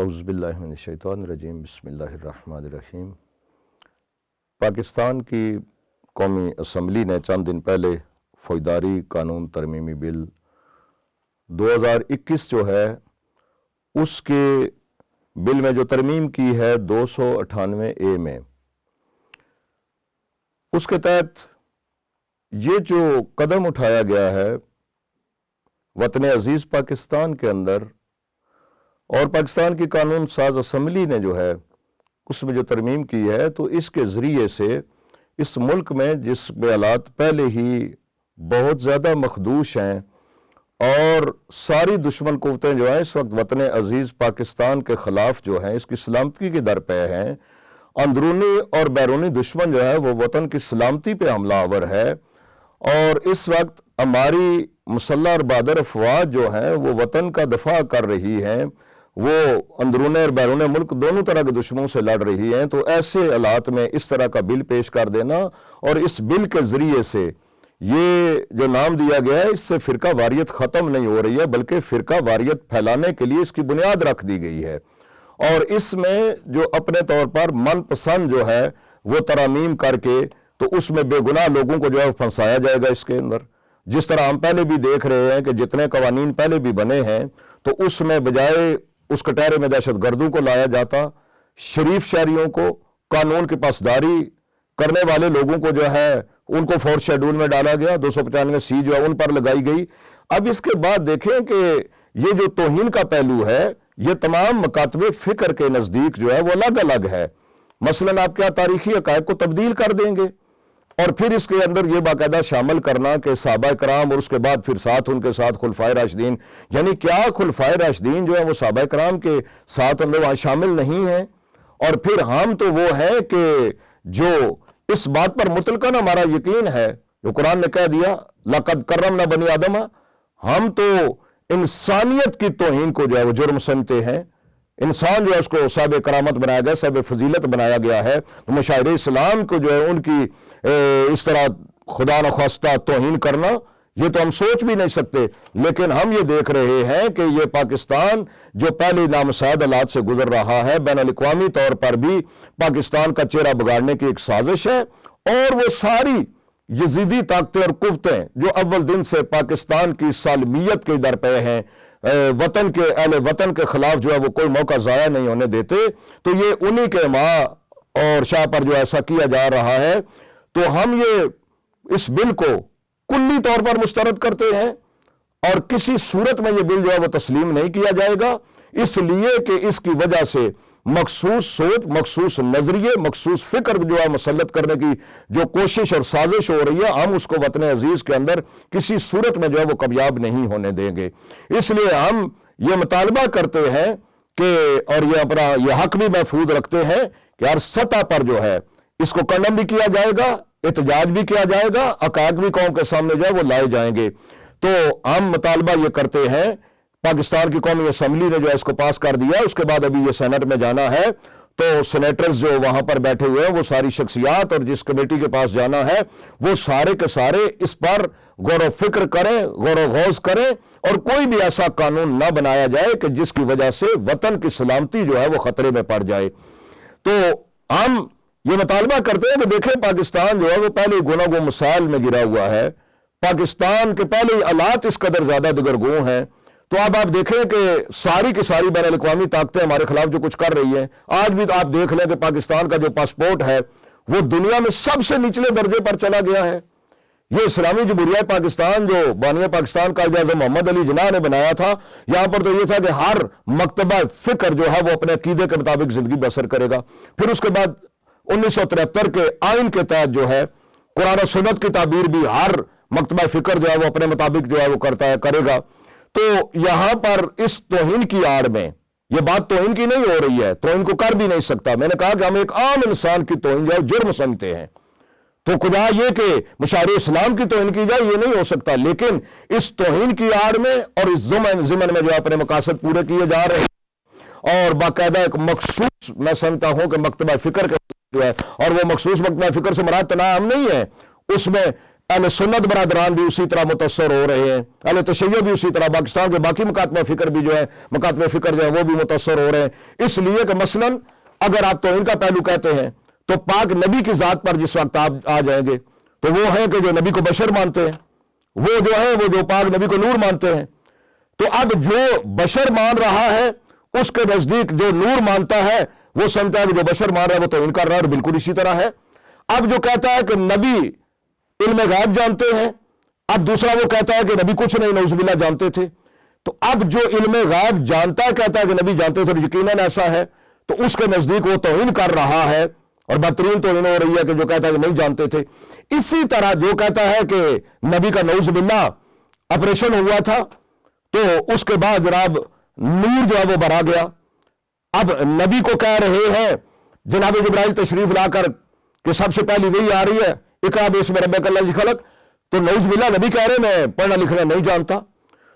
اعوذ باللہ من الشیطان الرجیم بسم اللہ الرحمن الرحیم۔ پاکستان کی قومی اسمبلی نے چند دن پہلے فوجداری قانون ترمیمی بل 2021 جو ہے اس کے بل میں جو ترمیم کی ہے 298A میں، اس کے تحت یہ جو قدم اٹھایا گیا ہے وطن عزیز پاکستان کے اندر، اور پاکستان کی قانون ساز اسمبلی نے جو ہے اس میں جو ترمیم کی ہے، تو اس کے ذریعے سے اس ملک میں جس میں حالات پہلے ہی بہت زیادہ مخدوش ہیں اور ساری دشمن قوتیں جو ہیں اس وقت وطن عزیز پاکستان کے خلاف جو ہیں اس کی سلامتی کے در پہ ہیں، اندرونی اور بیرونی دشمن جو ہے وہ وطن کی سلامتی پہ حملہ آور ہے، اور اس وقت ہماری مسلح اور بہادر افواج جو ہیں وہ وطن کا دفاع کر رہی ہیں، وہ اندرون اور بیرون ملک دونوں طرح کے دشمنوں سے لڑ رہی ہیں۔ تو ایسے حالات میں اس طرح کا بل پیش کر دینا، اور اس بل کے ذریعے سے یہ جو نام دیا گیا ہے اس سے فرقہ واریت ختم نہیں ہو رہی ہے، بلکہ فرقہ واریت پھیلانے کے لیے اس کی بنیاد رکھ دی گئی ہے، اور اس میں جو اپنے طور پر من پسند جو ہے وہ ترامیم کر کے تو اس میں بے گناہ لوگوں کو جو ہے پھنسایا جائے گا۔ اس کے اندر جس طرح ہم پہلے بھی دیکھ رہے ہیں کہ جتنے قوانین پہلے بھی بنے ہیں تو اس میں بجائے اس کٹہرے میں دہشت گردوں کو لایا جاتا، شریف شہریوں کو، قانون کی پاسداری کرنے والے لوگوں کو جو ہے ان کو فورتھ شیڈول میں ڈالا گیا، 295C جو ہے ان پر لگائی گئی۔ اب اس کے بعد دیکھیں کہ یہ جو توہین کا پہلو ہے یہ تمام مکاتب فکر کے نزدیک جو ہے وہ الگ الگ ہے۔ مثلا آپ کیا تاریخی حقائق کو تبدیل کر دیں گے، اور پھر اس کے اندر یہ باقاعدہ شامل کرنا کہ صحابہ کرام اور اس کے بعد پھر ساتھ ان کے ساتھ خلفائے راشدین، یعنی کیا خلفائے راشدین جو ہے وہ صحابہ کرام کے ساتھ اندر وہاں شامل نہیں ہیں؟ اور پھر ہم تو وہ ہے کہ جو اس بات پر مطلقاً ہمارا یقین ہے جو قرآن نے کہہ دیا لَقَدْ كَرَّمْنَا بَنِي آدَمَ، ہم تو انسانیت کی توہین کو جو ہے وہ جرم سمجھتے ہیں۔ انسان جو ہے اس کو صاحب کرامت بنایا گیا، صاحب فضیلت بنایا گیا ہے۔ مشاہیر اسلام کو جو ہے ان کی اس طرح خدا نخواستہ توہین کرنا یہ تو ہم سوچ بھی نہیں سکتے، لیکن ہم یہ دیکھ رہے ہیں کہ یہ پاکستان جو پہلے نامساعد حالات سے گزر رہا ہے، بین الاقوامی طور پر بھی پاکستان کا چہرہ بگاڑنے کی ایک سازش ہے، اور وہ ساری یزیدی طاقتیں اور قوتیں جو اول دن سے پاکستان کی سالمیت کے در پہ ہیں، وطن کے اہل وطن کے خلاف جو ہے وہ کوئی موقع ضائع نہیں ہونے دیتے، تو یہ انہی کے ماں اور شاہ پر جو ایسا کیا جا رہا ہے۔ تو ہم یہ اس بل کو کلی طور پر مسترد کرتے ہیں، اور کسی صورت میں یہ بل جو ہے وہ تسلیم نہیں کیا جائے گا، اس لیے کہ اس کی وجہ سے مخصوص سوچ، مخصوص نظریے، مخصوص فکر جو ہے مسلط کرنے کی جو کوشش اور سازش ہو رہی ہے، ہم اس کو وطن عزیز کے اندر کسی صورت میں جو ہے وہ کامیاب نہیں ہونے دیں گے۔ اس لیے ہم یہ مطالبہ کرتے ہیں کہ، اور یہ اپنا یہ حق بھی محفوظ رکھتے ہیں کہ ہر سطح پر جو ہے اس کو کنڈم بھی کیا جائے گا، احتجاج بھی کیا جائے گا، حقائق بھی قوم کے سامنے جو ہے وہ لائے جائیں گے۔ تو ہم مطالبہ یہ کرتے ہیں، پاکستان کی قومی اسمبلی نے جو ہے اس کو پاس کر دیا، اس کے بعد ابھی یہ سینٹ میں جانا ہے، تو سینیٹرز جو وہاں پر بیٹھے ہوئے ہیں وہ ساری شخصیات اور جس کمیٹی کے پاس جانا ہے وہ سارے کے سارے اس پر غور و فکر کریں، غور و غوض کریں، اور کوئی بھی ایسا قانون نہ بنایا جائے کہ جس کی وجہ سے وطن کی سلامتی جو ہے وہ خطرے میں پڑ جائے۔ تو ہم یہ مطالبہ کرتے ہیں کہ دیکھیں پاکستان جو ہے وہ پہلے گناہ و مسائل میں گرا ہوا ہے، پاکستان کے پہلے حالات اس قدر زیادہ دگرگوں ہیں، تو اب آپ دیکھیں کہ ساری کی ساری بین الاقوامی طاقتیں ہمارے خلاف جو کچھ کر رہی ہیں، آج بھی آپ دیکھ لیں کہ پاکستان کا جو پاسپورٹ ہے وہ دنیا میں سب سے نچلے درجے پر چلا گیا ہے۔ یہ اسلامی جمہوریہ پاکستان جو بانی پاکستان کا اعظم محمد علی جناح نے بنایا تھا، یہاں پر تو یہ تھا کہ ہر مکتبہ فکر جو ہے وہ اپنے عقیدے کے مطابق زندگی بسر کرے گا۔ پھر اس کے بعد 1973 کے آئین کے تحت جو ہے قرآن و سنت کی تعبیر بھی ہر مکتبہ فکر جو ہے وہ اپنے مطابق جو ہے وہ کرے گا۔ تو یہاں پر اس توہین کی آڑ میں یہ بات توہین کی نہیں ہو رہی ہے، توہین کو کر بھی نہیں سکتا، میں نے کہا کہ ہم ایک عام انسان کی توہین جو ہے جرم سمجھتے ہیں، تو خدا یہ کہ مشاہیر اسلام کی توہین کی جائے یہ نہیں ہو سکتا، لیکن اس توہین کی آڑ میں اور اس ضمن میں جو اپنے مقاصد پورے کیے جا رہے ہیں، اور باقاعدہ ایک مخصوص میں سمجھتا ہوں کہ مکتبہ فکر کا جو ہے، اور وہ مخصوص مکتبہ فکر سے مراد تناہم نہیں ہے، اس میں اہل سنت برادران بھی اسی طرح متاثر ہو رہے ہیں، اہل تشیع بھی اسی طرح، پاکستان کے باقی مکاتبہ فکر بھی جو ہے، مکاتبہ فکر جو ہے وہ بھی متاثر ہو رہے ہیں، اس لیے کہ مثلا اگر آپ توہین کا پہلو کہتے ہیں تو پاک نبی کی ذات پر جس وقت آپ آ جائیں گے تو وہ ہیں کہ جو نبی کو بشر مانتے ہیں، وہ جو ہے وہ جو پاک نبی کو نور مانتے ہیں، تو اب جو بشر مان رہا ہے اس کے نزدیک جو نور مانتا ہے وہ سمجھتا ہے کہ جو بشر مان رہا ہے وہ توہین کر رہا ہے، اور بالکل اسی طرح ہے۔ اب جو کہتا ہے کہ نبی علم غیب جانتے ہیں، اب دوسرا وہ کہتا ہے کہ نبی کچھ نہیں، نعوذ باللہ جانتے تھے، تو اب جو علم غیب جانتا ہے کہتا ہے کہ نبی جانتے تھے، یقیناً ایسا ہے، تو اس کے نزدیک وہ توہین کر رہا ہے، اور بدترین توہین ہو رہی ہے کہ جو کہتا ہے کہ نہیں جانتے تھے۔ اسی طرح جو کہتا ہے کہ نبی کا نعوذ باللہ آپریشن ہوا تھا تو اس کے بعد جناب نور جو ہے وہ بھرا گیا، اب نبی کو کہہ رہے ہیں جناب جبرائیل تشریف لا کر کہ سب سے پہلی وہی آ رہی ہے، اقرا باسم ربک الذی خلق، تو نعوذ باللہ نبی کہہ رہے میں پڑھنا لکھنا نہیں جانتا،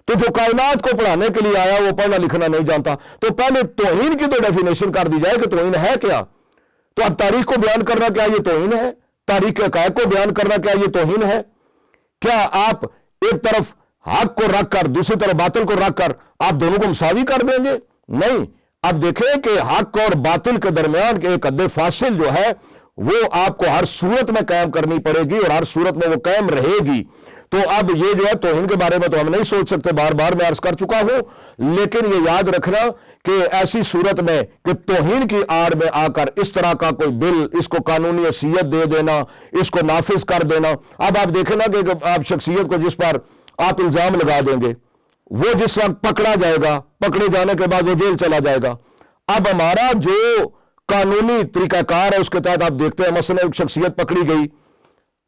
تو جو کائنات کو پڑھانے کے لیے آیا وہ پڑھنا لکھنا نہیں جانتا، تو پہلے توہین کی تو ڈیفینیشن کر دی جائے کہ توہین ہے کیا۔ تو اب تاریخ کو بیان کرنا کیا یہ توہین ہے؟ تاریخ کے حقائق کو بیان کرنا کیا یہ توہین ہے؟ کیا آپ ایک طرف حق کو رکھ کر دوسری طرف باطل کو رکھ کر آپ دونوں کو مساوی کر دیں گے؟ نہیں، اب دیکھیں کہ حق اور باطل کے درمیان ایک حد فاصل جو ہے وہ آپ کو ہر صورت میں قائم کرنی پڑے گی، اور ہر صورت میں وہ قائم رہے گی۔ تو اب یہ جو ہے توہین کے بارے میں تو ہم نہیں سوچ سکتے، بار بار میں عرض کر چکا ہوں، لیکن یہ یاد رکھنا کہ ایسی صورت میں کہ توہین کی آڑ میں آ کر اس طرح کا کوئی بل، اس کو قانونی حیثیت دے دینا، اس کو نافذ کر دینا، اب آپ دیکھیں نا کہ آپ شخصیت کو جس پر آپ الزام لگا دیں گے وہ جس وقت پکڑا جائے گا، پکڑے جانے کے بعد وہ جیل چلا جائے گا۔ اب ہمارا جو قانونی طریقہ کار ہے اس کے تحت آپ دیکھتے ہیں مثلا ایک شخصیت پکڑی گئی،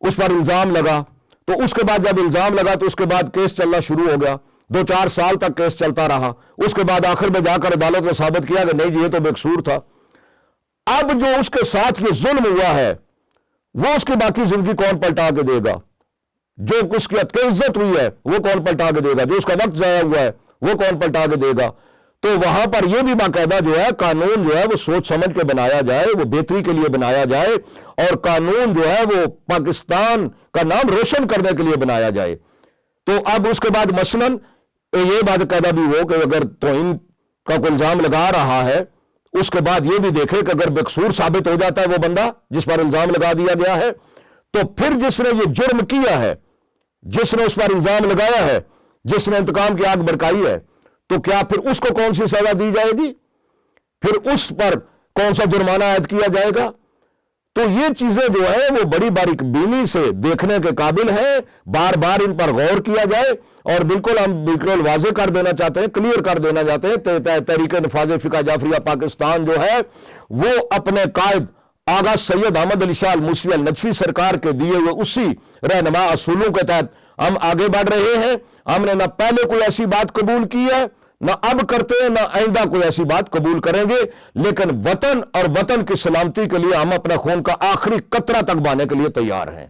اس پر الزام لگا، تو اس کے بعد جب الزام لگا تو اس کے بعد کیس چلنا شروع ہو گیا، 2-4 سال تک کیس چلتا رہا، اس کے بعد آخر میں جا کر عدالت نے ثابت کیا کہ نہیں جی یہ تو بے قصور تھا۔ اب جو اس کے ساتھ یہ ظلم ہوا ہے وہ اس کی باقی زندگی کون پلٹا کے دے گا؟ جو اس کی حد کی عزت ہوئی ہے وہ کون پلٹا کے دے گا؟ جو اس کا وقت ضائع ہوا ہے وہ کون پلٹا کے دے گا؟ تو وہاں پر یہ بھی باقاعدہ جو ہے قانون جو ہے وہ سوچ سمجھ کے بنایا جائے، وہ بہتری کے لیے بنایا جائے، اور قانون جو ہے وہ پاکستان کا نام روشن کرنے کے لیے بنایا جائے۔ تو اب اس کے بعد مثلاً یہ بات قاعدہ بھی ہو کہ اگر توہین کا کوئی الزام لگا رہا ہے اس کے بعد یہ بھی دیکھے کہ اگر بے قصور ثابت ہو جاتا ہے وہ بندہ جس پر الزام لگا دیا گیا ہے، تو پھر جس نے یہ جرم کیا ہے، جس نے اس پر الزام لگایا ہے، جس نے انتقام کی آگ بھڑکائی ہے، تو کیا پھر اس کو کون سی سزا دی جائے گی؟ پھر اس پر کون سا جرمانہ عائد کیا جائے گا؟ تو یہ چیزیں جو ہیں وہ بڑی باریک بینی سے دیکھنے کے قابل ہیں، بار بار ان پر غور کیا جائے، اور بالکل ہم بالکل واضح کر دینا چاہتے ہیں، کلیئر کر دینا چاہتے ہیں، تحریک نفاذ فقہ جعفریہ پاکستان جو ہے وہ اپنے قائد آغا سید احمد علی شاہ الموسوی النجفی سرکار کے دیے ہوئے اسی رہنما اصولوں کے تحت ہم آگے بڑھ رہے ہیں۔ ہم نے نہ پہلے کوئی ایسی بات قبول کی ہے، نہ اب کرتے ہیں، نہ آئندہ کوئی ایسی بات قبول کریں گے، لیکن وطن اور وطن کی سلامتی کے لیے ہم اپنے خون کا آخری قطرہ تک بہانے کے لیے تیار ہیں۔